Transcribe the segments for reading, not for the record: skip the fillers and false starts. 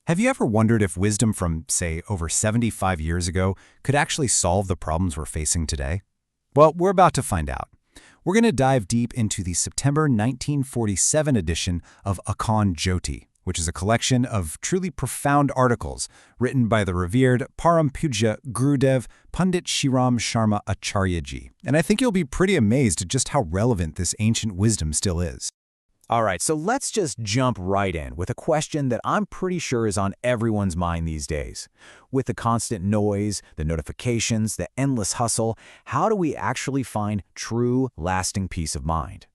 Have you ever wondered if wisdom from, say, over 75 years ago could actually solve the problems we're facing today? Well, we're about to find out. We're going to dive deep into the September 1947 edition of Akhand Jyoti, which is a collection of truly profound articles written by the revered Param Pujya Gurudev Pandit Shriram Sharma Acharyaji. And I think you'll be pretty amazed at just how relevant this ancient wisdom still is. All right, so let's just jump right in with a question that I'm pretty sure is on everyone's mind these days. With the constant noise, the notifications, the endless hustle, how do we actually find true, lasting peace of mind?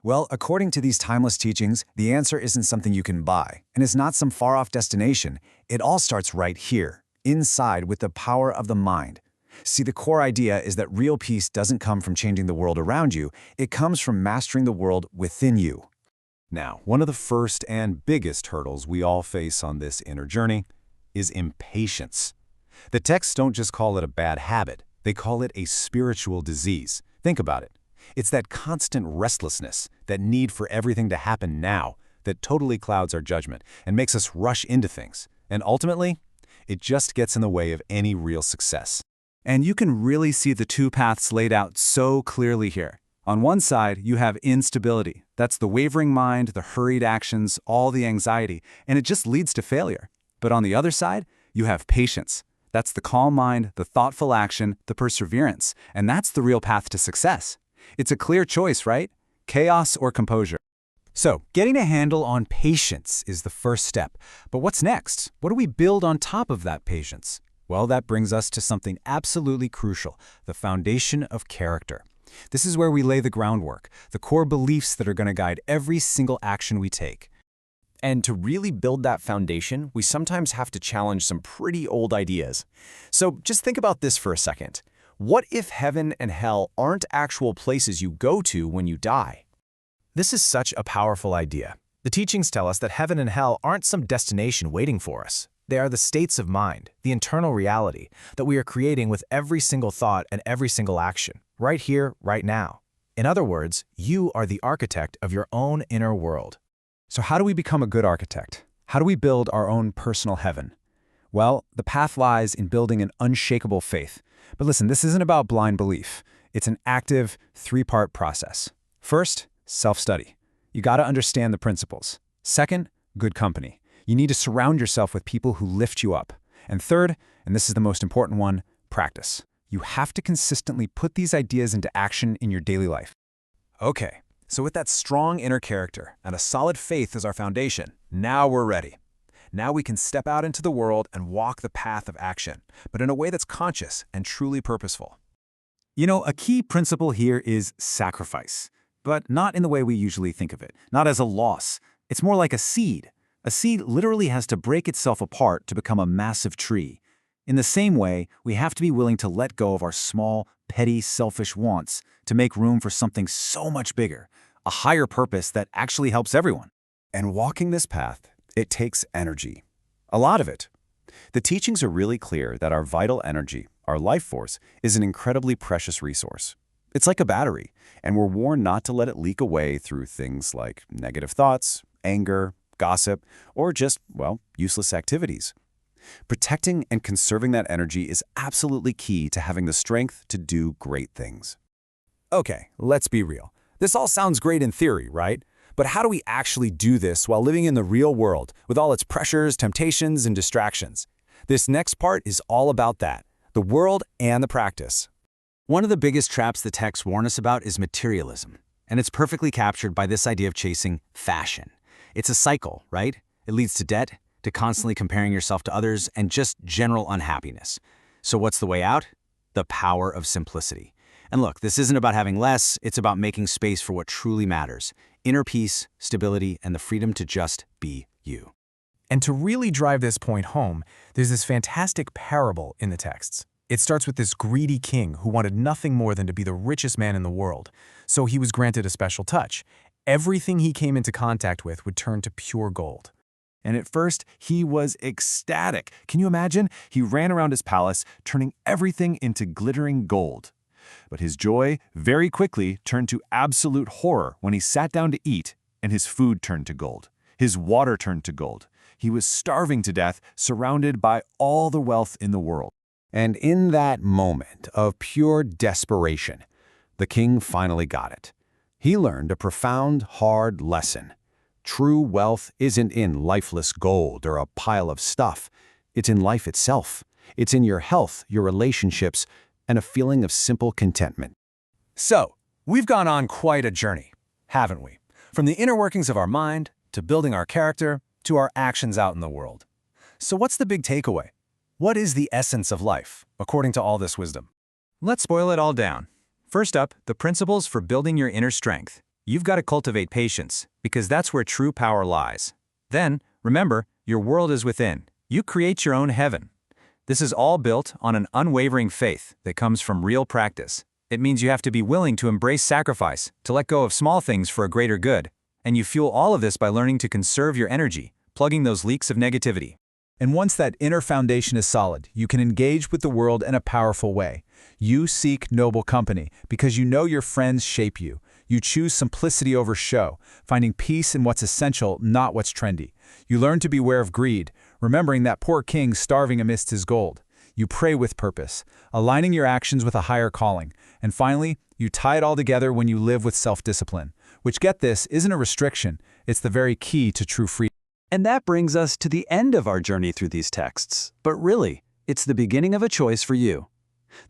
Well, according to these timeless teachings, the answer isn't something you can buy, and it's not some far-off destination. It all starts right here, inside with the power of the mind. See, the core idea is that real peace doesn't come from changing the world around you, it comes from mastering the world within you. Now, one of the first and biggest hurdles we all face on this inner journey is impatience. The texts don't just call it a bad habit, they call it a spiritual disease. Think about it. It's that constant restlessness, that need for everything to happen now, that totally clouds our judgment and makes us rush into things. And ultimately, it just gets in the way of any real success. And you can really see the two paths laid out so clearly here. On one side, you have instability. That's the wavering mind, the hurried actions, all the anxiety, and it just leads to failure. But on the other side, you have patience. That's the calm mind, the thoughtful action, the perseverance, and that's the real path to success. It's a clear choice, right? Chaos or composure. So, getting a handle on patience is the first step. But what's next? What do we build on top of that patience? Well, that brings us to something absolutely crucial, the foundation of character. This is where we lay the groundwork, the core beliefs that are going to guide every single action we take. And to really build that foundation, we sometimes have to challenge some pretty old ideas. So just think about this for a second. What if heaven and hell aren't actual places you go to when you die? This is such a powerful idea. The teachings tell us that heaven and hell aren't some destination waiting for us. They are the states of mind, the internal reality that we are creating with every single thought and every single action, right here, right now. In other words, you are the architect of your own inner world. So how do we become a good architect? How do we build our own personal heaven? Well, the path lies in building an unshakable faith. But listen, this isn't about blind belief. It's an active, three-part process. First, self-study. You got to understand the principles. Second, good company. You need to surround yourself with people who lift you up. And third, and this is the most important one, practice. You have to consistently put these ideas into action in your daily life. Okay, so with that strong inner character and a solid faith as our foundation, now we're ready. Now we can step out into the world and walk the path of action, but in a way that's conscious and truly purposeful. You know, a key principle here is sacrifice, but not in the way we usually think of it, not as a loss. It's more like a seed. A seed literally has to break itself apart to become a massive tree. In the same way, we have to be willing to let go of our small, petty, selfish wants to make room for something so much bigger, a higher purpose that actually helps everyone. And walking this path, it takes energy. A lot of it. The teachings are really clear that our vital energy, our life force, is an incredibly precious resource. It's like a battery, and we're warned not to let it leak away through things like negative thoughts, anger, gossip, or just, well, useless activities. Protecting and conserving that energy is absolutely key to having the strength to do great things. Okay, let's be real. This all sounds great in theory, right? But how do we actually do this while living in the real world with all its pressures, temptations, and distractions? This next part is all about that, the world and the practice. One of the biggest traps the texts warn us about is materialism, and it's perfectly captured by this idea of chasing fashion. It's a cycle, right? It leads to debt, to constantly comparing yourself to others, and just general unhappiness. So what's the way out? The power of simplicity. And look, this isn't about having less, it's about making space for what truly matters. Inner peace, stability, and the freedom to just be you. And to really drive this point home, there's this fantastic parable in the texts. It starts with this greedy king who wanted nothing more than to be the richest man in the world. So he was granted a special touch. Everything he came into contact with would turn to pure gold. And at first, he was ecstatic. Can you imagine? He ran around his palace, turning everything into glittering gold. But his joy very quickly turned to absolute horror when he sat down to eat, and his food turned to gold. His water turned to gold. He was starving to death, surrounded by all the wealth in the world. And in that moment of pure desperation, the king finally got it. He learned a profound, hard lesson. True wealth isn't in lifeless gold or a pile of stuff. It's in life itself. It's in your health, your relationships, and a feeling of simple contentment. So, we've gone on quite a journey, haven't we? From the inner workings of our mind, to building our character, to our actions out in the world. So what's the big takeaway? What is the essence of life, according to all this wisdom? Let's boil it all down. First up, the principles for building your inner strength. You've got to cultivate patience, because that's where true power lies. Then, remember, your world is within. You create your own heaven. This is all built on an unwavering faith that comes from real practice. It means you have to be willing to embrace sacrifice, to let go of small things for a greater good. And you fuel all of this by learning to conserve your energy, plugging those leaks of negativity. And once that inner foundation is solid, you can engage with the world in a powerful way. You seek noble company because you know your friends shape you. You choose simplicity over show, finding peace in what's essential, not what's trendy. You learn to beware of greed, remembering that poor king starving amidst his gold. You pray with purpose, aligning your actions with a higher calling. And finally, you tie it all together when you live with self-discipline, which, get this, isn't a restriction. It's the very key to true freedom. And that brings us to the end of our journey through these texts. But really, it's the beginning of a choice for you.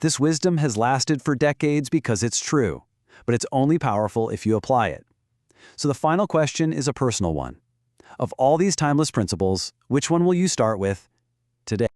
This wisdom has lasted for decades because it's true, but it's only powerful if you apply it. So the final question is a personal one. Of all these timeless principles, which one will you start with today?